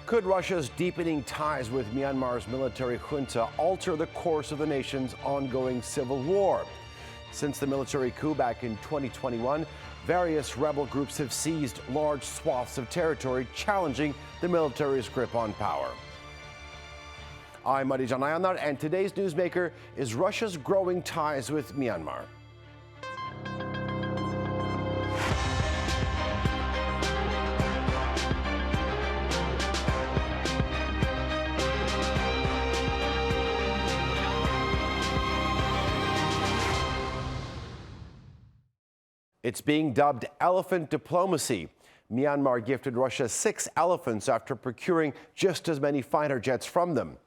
Could Russia's deepening ties with Myanmar's military junta alter the course of the nation's ongoing civil war? Since the military coup back in 2021, various rebel groups have seized large swaths of territory, challenging the military's grip on power. I'm Marijan Ayanar, and today's Newsmaker is Russia's growing ties with Myanmar. It's being dubbed elephant diplomacy. Myanmar gifted Russia 6 elephants after procuring just as many fighter jets from them.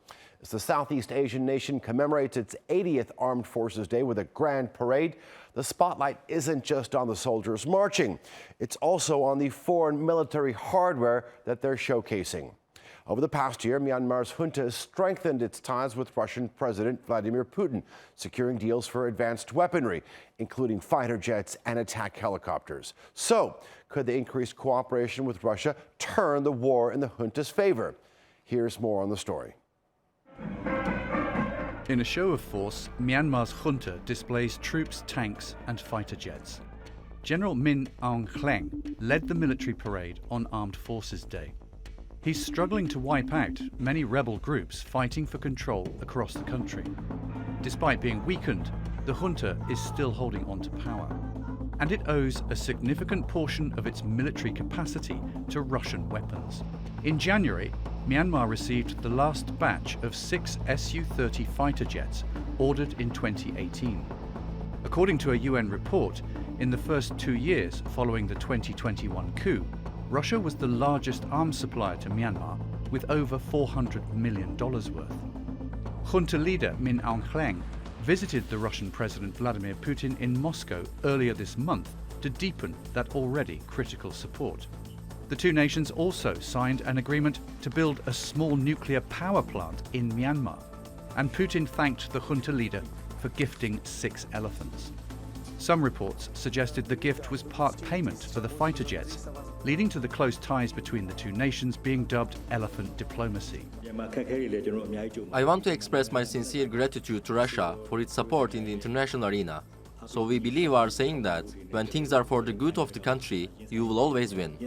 As the Southeast Asian nation commemorates its 80th Armed Forces Day with a grand parade, the spotlight isn't just on the soldiers marching. It's also on the foreign military hardware that they're showcasing. Over the past year, Myanmar's junta has strengthened its ties with Russian President Vladimir Putin, securing deals for advanced weaponry, including fighter jets and attack helicopters. So, could the increased cooperation with Russia turn the war in the junta's favor? Here's more on the story. In a show of force, Myanmar's junta displays troops, tanks and fighter jets. General Min Aung Hlaing led the military parade on Armed Forces Day. He's struggling to wipe out many rebel groups fighting for control across the country. Despite being weakened, the junta is still holding on to power. And it owes a significant portion of its military capacity to Russian weapons. In January, Myanmar received the last batch of 6 Su-30 fighter jets ordered in 2018. According to a UN report, in the first 2 years following the 2021 coup, Russia was the largest arms supplier to Myanmar, with over $400 million worth. Junta leader Min Aung Hlaing visited the Russian President Vladimir Putin in Moscow earlier this month to deepen that already critical support. The two nations also signed an agreement to build a small nuclear power plant in Myanmar, and Putin thanked the junta leader for gifting 6 elephants. Some reports suggested the gift was part payment for the fighter jets, leading to the close ties between the two nations being dubbed elephant diplomacy. I want to express my sincere gratitude to Russia for its support in the international arena. So we believe our saying that when things are for the good of the country, you will always win.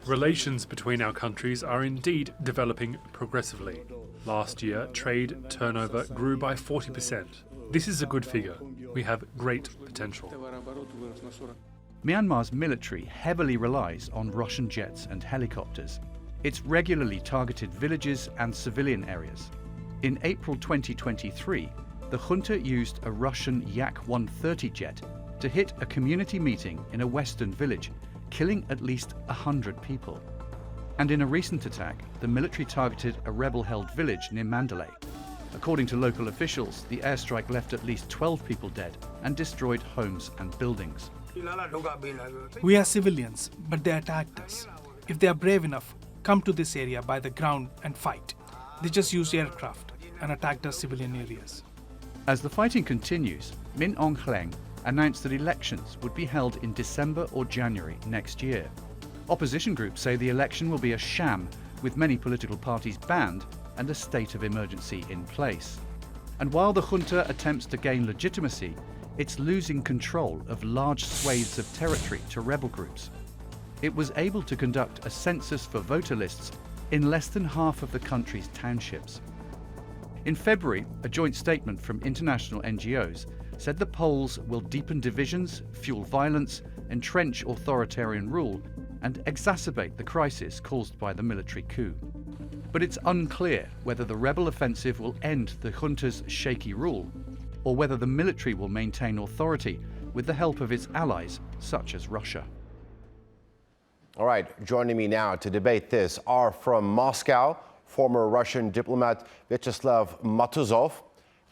Relations between our countries are indeed developing progressively. Last year, trade turnover grew by 40%. This is a good figure. We have great potential. Myanmar's military heavily relies on Russian jets and helicopters. It's regularly targeted villages and civilian areas. In April 2023, the junta used a Russian Yak-130 jet to hit a community meeting in a western village, killing at least 100 people. And in a recent attack, the military targeted a rebel-held village near Mandalay. According to local officials, the airstrike left at least 12 people dead and destroyed homes and buildings. We are civilians, but they attacked us. If they are brave enough, come to this area by the ground and fight. They just used aircraft and attacked our civilian areas. As the fighting continues, Min Aung Hlaing announced that elections would be held in December or January next year. Opposition groups say the election will be a sham, with many political parties banned and a state of emergency in place. And while the junta attempts to gain legitimacy, it's losing control of large swathes of territory to rebel groups. It was able to conduct a census for voter lists in less than half of the country's townships. In February, a joint statement from international NGOs said the polls will deepen divisions, fuel violence, entrench authoritarian rule, and exacerbate the crisis caused by the military coup. But it's unclear whether the rebel offensive will end the junta's shaky rule, or whether the military will maintain authority with the help of its allies, such as Russia. All right, joining me now to debate this are from Moscow, former Russian diplomat Vyacheslav Matuzov,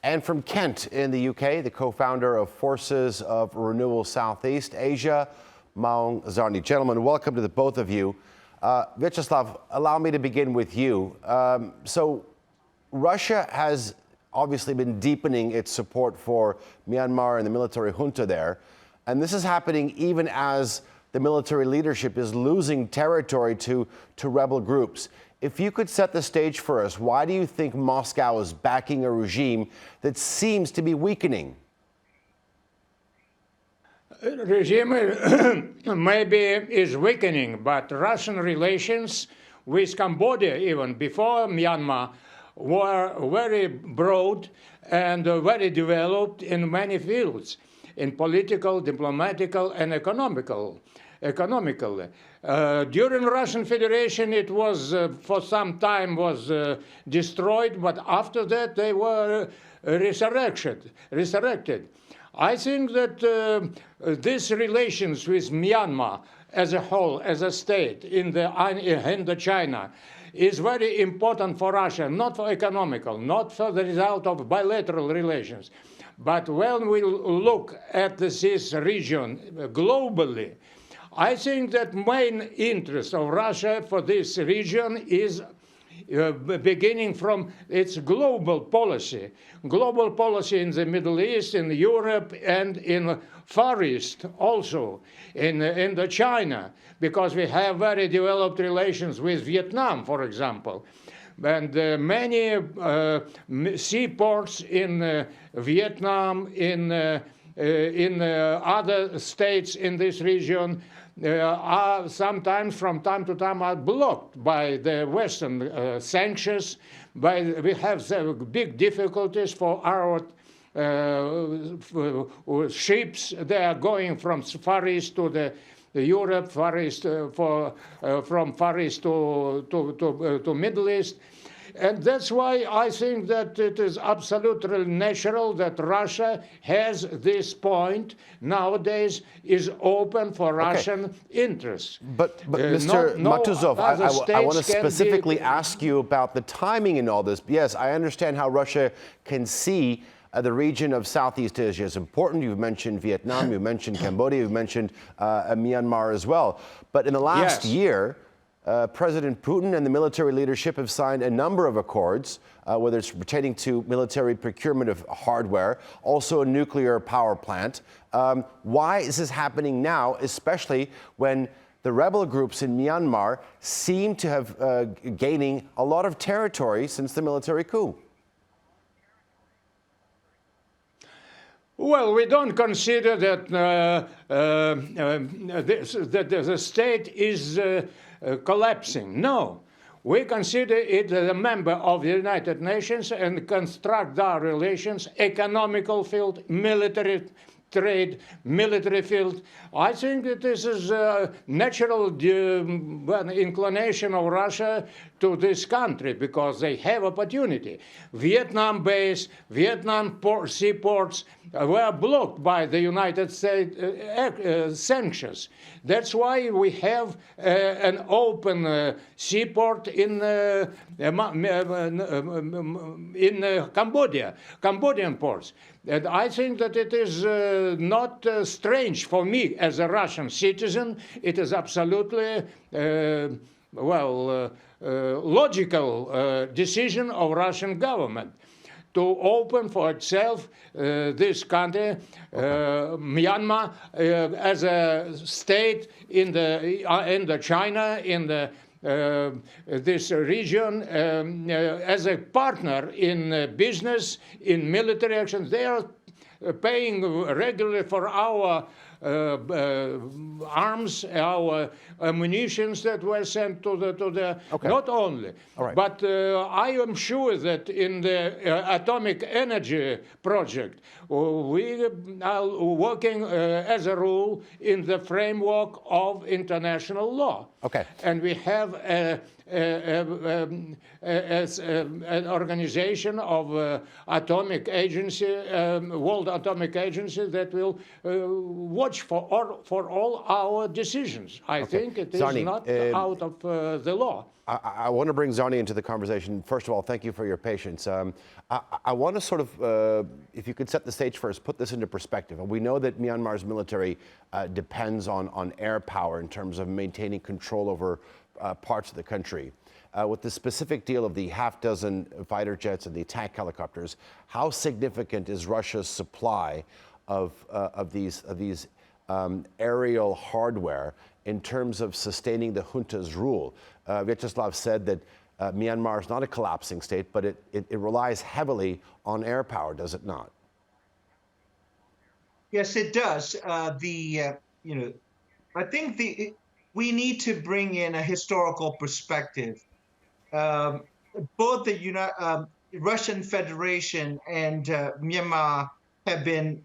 and from Kent in the UK, the co-founder of Forces of Renewal Southeast Asia, Maung Zarni. Gentlemen, welcome to the both of you. Vyacheslav, allow me to begin with you. So Russia has obviously been deepening its support for Myanmar and the military junta there. And this is happening even as the military leadership is losing territory to rebel groups. If you could set the stage for us, why do you think Moscow is backing a regime that seems to be weakening? Regime maybe is weakening, but Russian relations with Cambodia, even before Myanmar, were very broad and very developed in many fields, in political, diplomatical, and economical. During Russian Federation, it was for some time was destroyed, but after that they were resurrected. I think that these relations with Myanmar as a whole, as a state in the China, is very important for Russia, not for economical, not for the result of bilateral relations. But when we look at this region globally, I think that main interest of Russia for this region is beginning from its global policy in the Middle East, in Europe, and in Far East also, in the China, because we have very developed relations with Vietnam, for example. And many seaports in Vietnam, in other states in this region, are sometimes, from time to time, are blocked by the Western sanctions. We have big difficulties for our ships. They are going from Far East to the Europe, Far East from Far East to Middle East. And that's why I think that it is absolutely natural that Russia has this point nowadays is open for Russian interests. But Mr. Matuzov, I want to specifically ask you about the timing in all this. Yes, I understand how Russia can see the region of Southeast Asia is important. You've mentioned Vietnam, you've mentioned Cambodia, you've mentioned Myanmar as well. But in the last year, President Putin and the military leadership have signed a number of accords, whether it's pertaining to military procurement of hardware, also a nuclear power plant. Why is this happening now, especially when the rebel groups in Myanmar seem to have gaining a lot of territory since the military coup? Well, we don't consider that the state is collapsing. No. We consider it a member of the United Nations and construct our relations, economical field, military trade, military field. I think that this is a natural inclination of Russia to this country because they have opportunity. Vietnam base, Vietnam seaports were blocked by the United States sanctions. That's why we have an open seaport in Cambodia, Cambodian ports. And I think that it is not strange for me as a Russian citizen. It is absolutely, logical decision of Russian government to open for itself this country, Myanmar, as a state in the China, in the this region, as a partner in business, in military actions. They are paying regularly for our arms, our ammunitions that were sent to the not only, but I am sure that in the atomic energy project, we are working as a rule in the framework of international law. And we have as an organization of atomic agency, World Atomic Agency, that will watch for all our decisions. I think it is Zarni, not out of the law. I want to bring Zarni into the conversation. First of all, thank you for your patience. I want to sort of, if you could set the stage first, put this into perspective. We know that Myanmar's military depends on air power in terms of maintaining control over parts of the country. With the specific deal of the half-dozen fighter jets and the attack helicopters, how significant is Russia's supply of these aerial hardware in terms of sustaining the junta's rule. Vyacheslav said that Myanmar is not a collapsing state, but it relies heavily on air power, does it not? Yes, it does. I think we need to bring in a historical perspective. Both the Russian Federation and Myanmar have been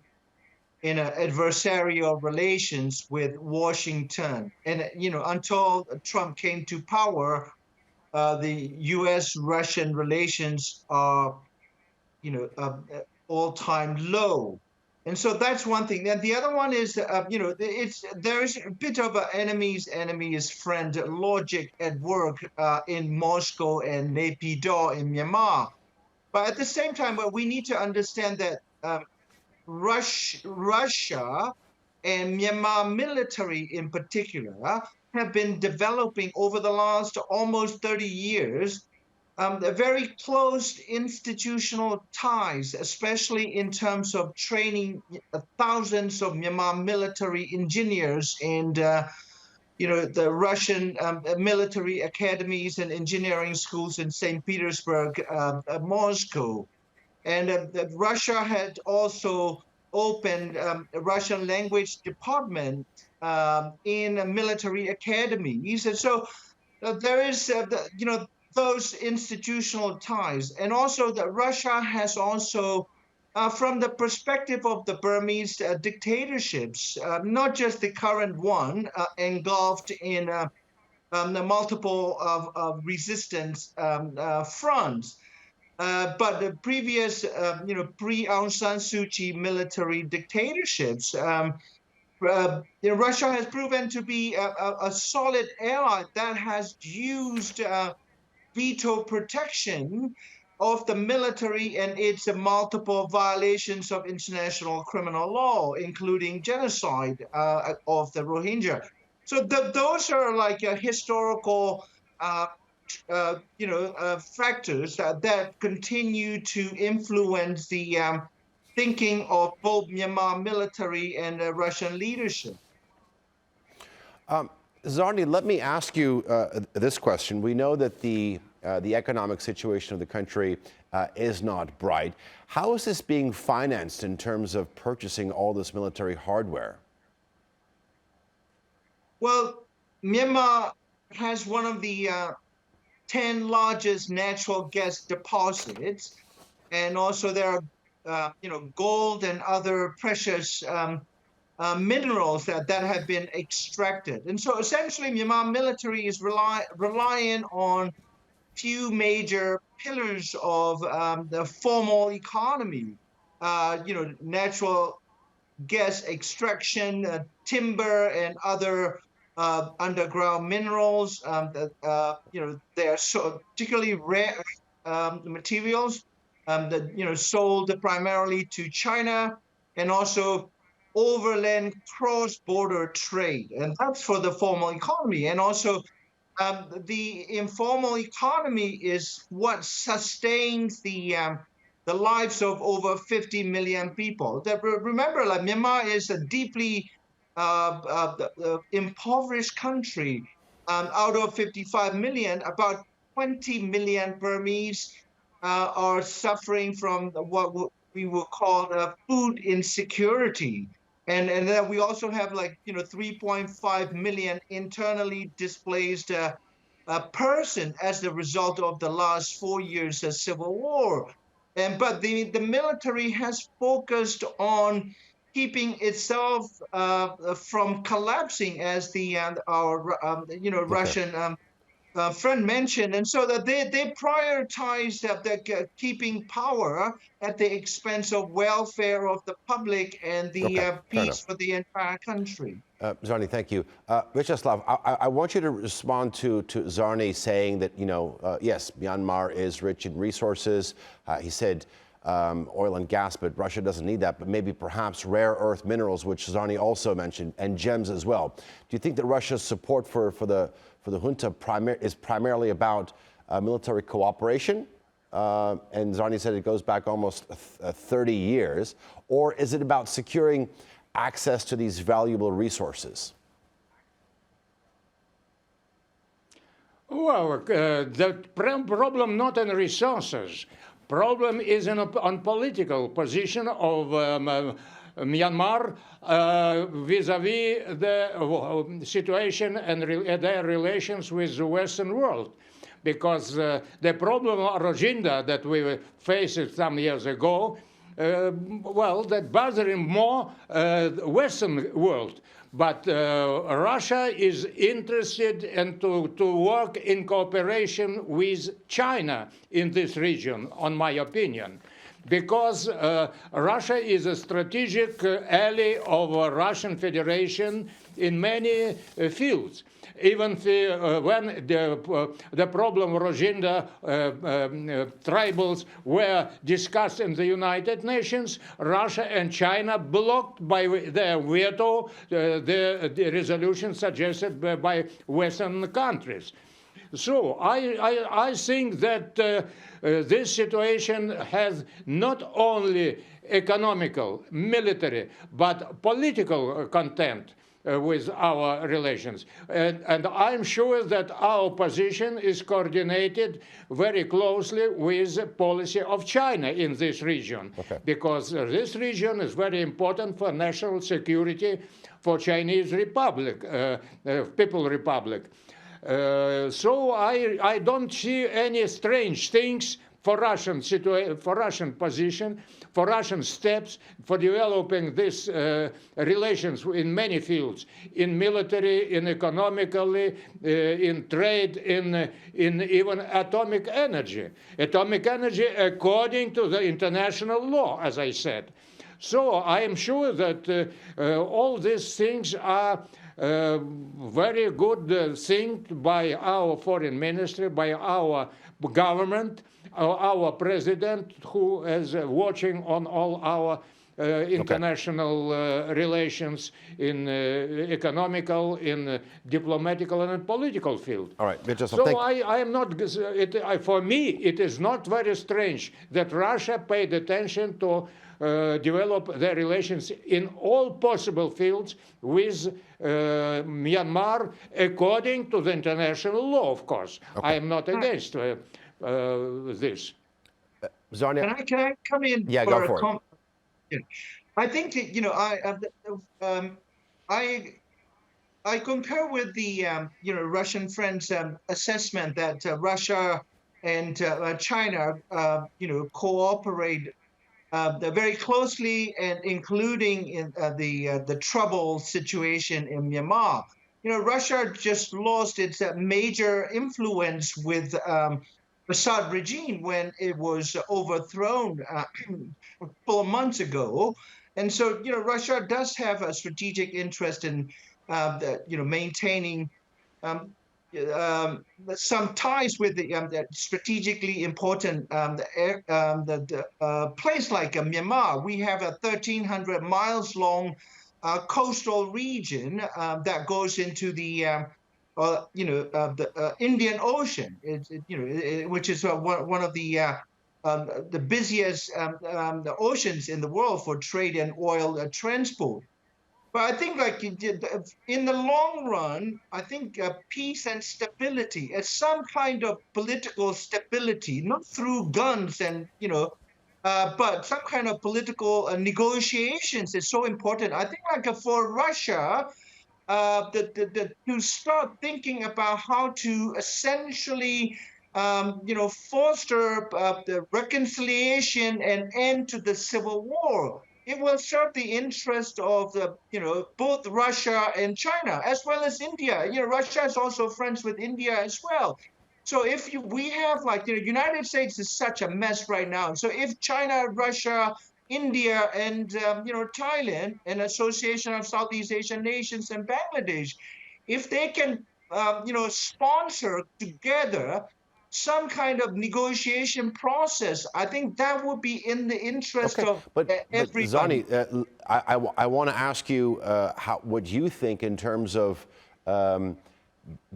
in adversarial relations with Washington, and until Trump came to power, the U.S.-Russian relations are, all-time low. And so that's one thing. And the other one is, there is a bit of an enemy is friend logic at work in Moscow and Naypyidaw in Myanmar. But at the same time, we need to understand that Russia and Myanmar military in particular have been developing over the last almost 30 years very close institutional ties, especially in terms of training thousands of Myanmar military engineers and the Russian military academies and engineering schools in St. Petersburg, Moscow. And Russia had also opened a Russian language department in military academies. And so there is, those institutional ties. And also that Russia has also, from the perspective of the Burmese dictatorships, not just the current one, engulfed in the multiple of resistance fronts, but the previous, pre-Aung San Suu Kyi military dictatorships, Russia has proven to be a solid ally that has used veto protection of the military and its multiple violations of international criminal law, including genocide of the Rohingya. So those are like historical factors that continue to influence the thinking of both Myanmar military and Russian leadership. Zarni, let me ask you this question. We know that the economic situation of the country is not bright. How is this being financed in terms of purchasing all this military hardware? Well, Myanmar has one of the 10 largest natural gas deposits, and also there are, gold and other precious minerals that have been extracted. And so essentially Myanmar military is reliant on few major pillars of the formal economy, natural gas extraction, timber and other underground minerals. They are particularly rare materials that, sold primarily to China, and also overland cross-border trade, and that's for the formal economy. And also the informal economy is what sustains the lives of over 50 million people. Remember, like, Myanmar is a deeply impoverished country. Out of 55 million, about 20 million Burmese are suffering from what we will call food insecurity. And then we also have 3.5 million internally displaced person as the result of the last 4 years of civil war. But the military has focused on keeping itself from collapsing, as our Russian friend mentioned, and so that they prioritize keeping power at the expense of welfare of the public and the peace for the entire country. Zarni, thank you. Vyacheslav, I want you to respond to Zarni saying that, yes, Myanmar is rich in resources. He said oil and gas, but Russia doesn't need that, but maybe perhaps rare earth minerals, which Zarni also mentioned, and gems as well. Do you think that Russia's support for the junta is primarily about military cooperation? And Zarni said it goes back almost 30 years. Or is it about securing access to these valuable resources? Well, the problem not in resources. Problem is on political position of Myanmar vis-à-vis the situation and their relations with the Western world. Because the problem of Rohingya that we faced some years ago, well, that bothering more the Western world. But Russia is interested in to work in cooperation with China in this region, on my opinion, because Russia is a strategic ally of Russian Federation in many fields. Even when the problem of Rohingya tribals were discussed in the United Nations, Russia and China blocked by their veto the resolution suggested by Western countries. So I think that this situation has not only economical, military, but political content with our relations. And I'm sure that our position is coordinated very closely with the policy of China in this region, because this region is very important for national security for Chinese Republic, People Republic. So I don't see any strange things for Russian position, for Russian steps, for developing these relations in many fields, in military, in economically, in trade, in even atomic energy. Atomic energy according to the international law, as I said. So I am sure that all these things are very good thing by our foreign ministry, by our government, our president, who is watching on all our international relations in economical, in diplomatical, and in political field. All right, Vyacheslav, so I am not. For me, it is not very strange that Russia paid attention to develop their relations in all possible fields with Myanmar according to the international law, of course. I am not against this. Zarni, Can I come in? Yeah, go for it. I think that, I concur with the Russian friends' assessment that Russia and China cooperate very closely, and including in the trouble situation in Myanmar. Russia just lost its major influence with Assad regime when it was overthrown a couple of months ago, and so Russia does have a strategic interest in maintaining some ties with the strategically important place like Myanmar. We have a 1,300 miles long coastal region that goes into the Indian Ocean, which is one of the busiest oceans in the world for trade and oil transport. But I think, like, in the long run, I think peace and stability, some kind of political stability, not through guns and but some kind of political negotiations is so important. I think, like, for Russia, to start thinking about how to essentially, foster the reconciliation and end to the civil war. It will serve the interest of both Russia and China, as well as India. Russia is also friends with India as well. So if we have, like, United States is such a mess right now. So if China, Russia, India, and Thailand, an association of Southeast Asian nations, and Bangladesh, if they can sponsor together some kind of negotiation process, I think that would be in the interest of everybody. But Zarni, I want to ask you what you think in terms of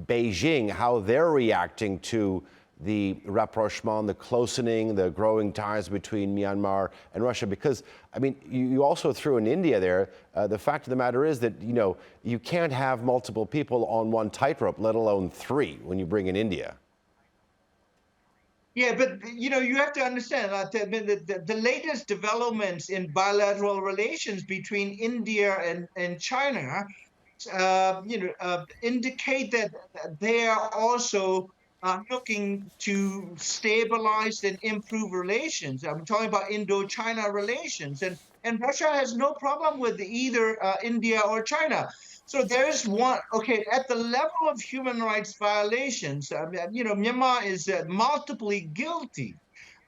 Beijing, how they're reacting to the rapprochement, the closening, the growing ties between Myanmar and Russia? Because, I mean, you also threw in India there. The fact of the matter is that, you know, you can't have multiple people on one tightrope, let alone three, when you bring in India. Yeah, but you know, you have to understand that the latest developments in bilateral relations between India and China, indicate that they are also looking to stabilize and improve relations. I'm talking about Indo-China relations, and Russia has no problem with either India or China. So there's one, okay, at the level of human rights violations, Myanmar is multiply guilty.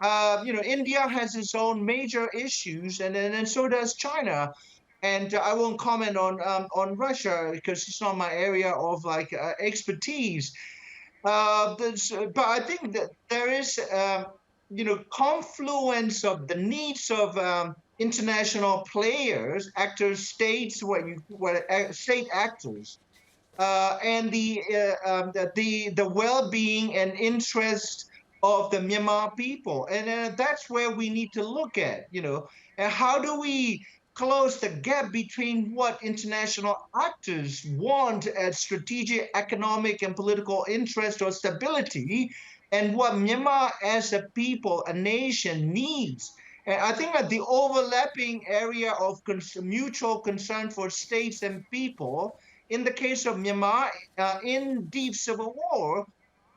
India has its own major issues, and so does China. And I won't comment on Russia because it's not my area of expertise. But I think that there is, confluence of the needs of international players, actors, states, state actors, and the well-being and interest of the Myanmar people, and that's where we need to look at. And how do we close the gap between what international actors want as strategic, economic, and political interest or stability, and what Myanmar as a people, a nation, needs. And I think that the overlapping area of mutual concern for states and people, in the case of Myanmar, in deep civil war,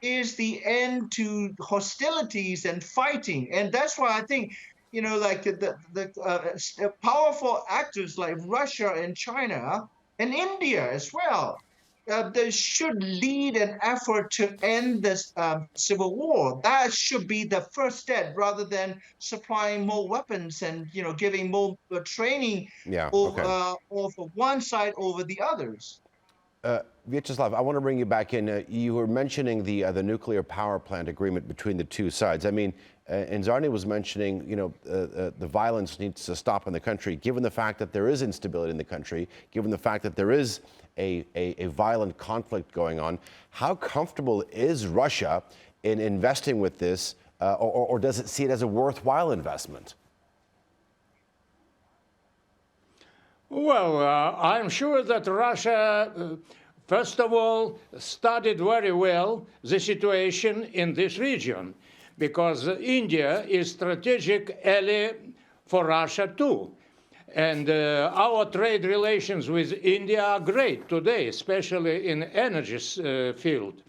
is the end to hostilities and fighting. And that's why I think, the powerful actors like Russia and China and India as well, they should lead an effort to end this civil war. That should be the first step, rather than supplying more weapons and giving more training over one side over the others. Vyacheslav, I want to bring you back in. You were mentioning the nuclear power plant agreement between the two sides. I mean, and Zarni was mentioning, the violence needs to stop in the country, given the fact that there is instability in the country, given the fact that there is a violent conflict going on. How comfortable is Russia in investing with this, or does it see it as a worthwhile investment? Well, I'm sure that Russia, first of all, studied very well the situation in this region, because India is strategic ally for Russia too. And our trade relations with India are great today, especially in energy field.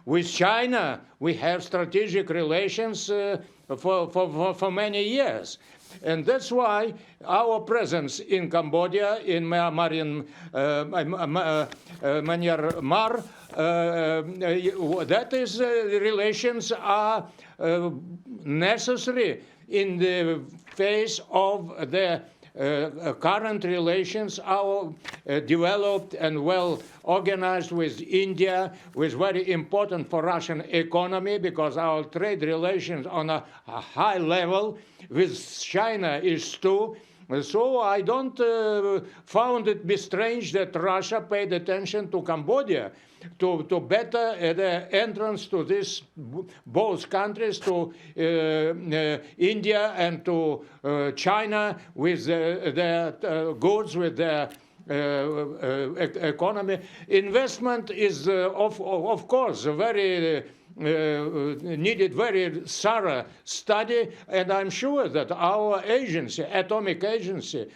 With China, we have strategic relations for many years. And that's why our presence in Cambodia, in Myanmar, that is, relations are necessary in the face of the current relations are developed and well organized with India, which is very important for Russian economy, because our trade relations on a high level with China is too. So I don't found it be strange that Russia paid attention to Cambodia to better the entrance to this both countries, to India and to China with their goods, with their economy. Investment is, of course, a very needed very thorough study, and I'm sure that our agency, Atomic Agency,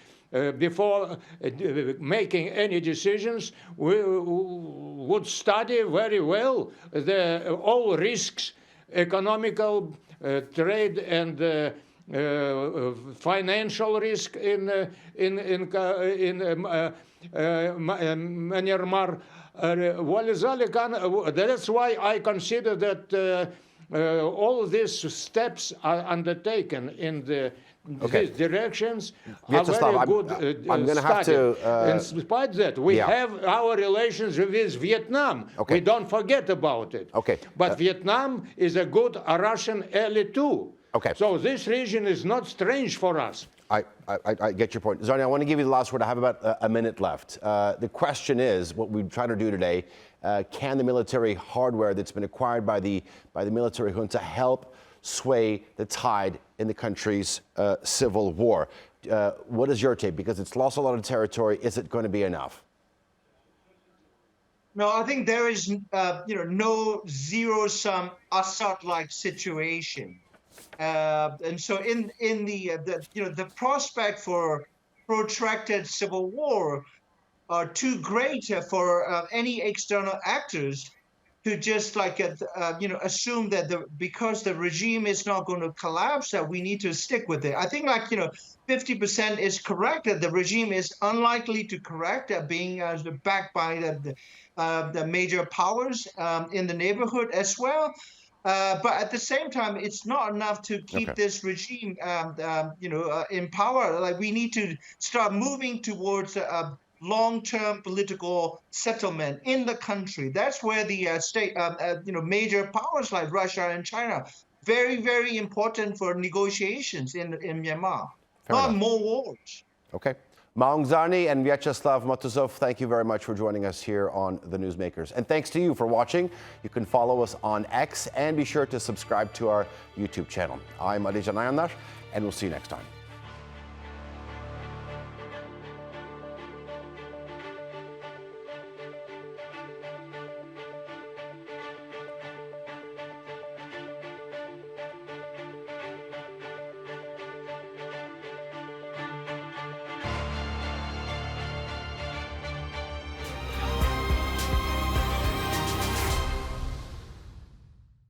before making any decisions, we would study very well all risks, economical, trade, and financial risk in Myanmar. That's why I consider that all these steps are undertaken in these directions are very good I'm going to have to. And despite that, we have our relations with Vietnam. We don't forget about it. But Vietnam is a good Russian ally too. So this region is not strange for us. I get your point. Zarni, I want to give you the last word. I have about a minute left. The question is, what we're trying to do today Can the military hardware that's been acquired by the military junta help sway the tide in the country's civil war? What is your take? Because it's lost a lot of territory. Is it going to be enough? No, I think there is, no zero-sum Assad-like situation, and so in the prospect for protracted civil war are too great for any external actors to just assume that because the regime is not going to collapse that we need to stick with it. I think 50% is correct, that the regime is unlikely to correct, being backed by the major powers in the neighborhood as well. But at the same time, it's not enough to keep this regime, in power. We need to start moving towards long-term political settlement in the country. That's where the major powers like Russia and China, very, very important for negotiations in Myanmar. Not more wars. Okay. Maung Zarni and Vyacheslav Matuzov, thank you very much for joining us here on the Newsmakers. And thanks to you for watching. You can follow us on X and be sure to subscribe to our YouTube channel. I'm Aditya Nayanar, and we'll see you next time.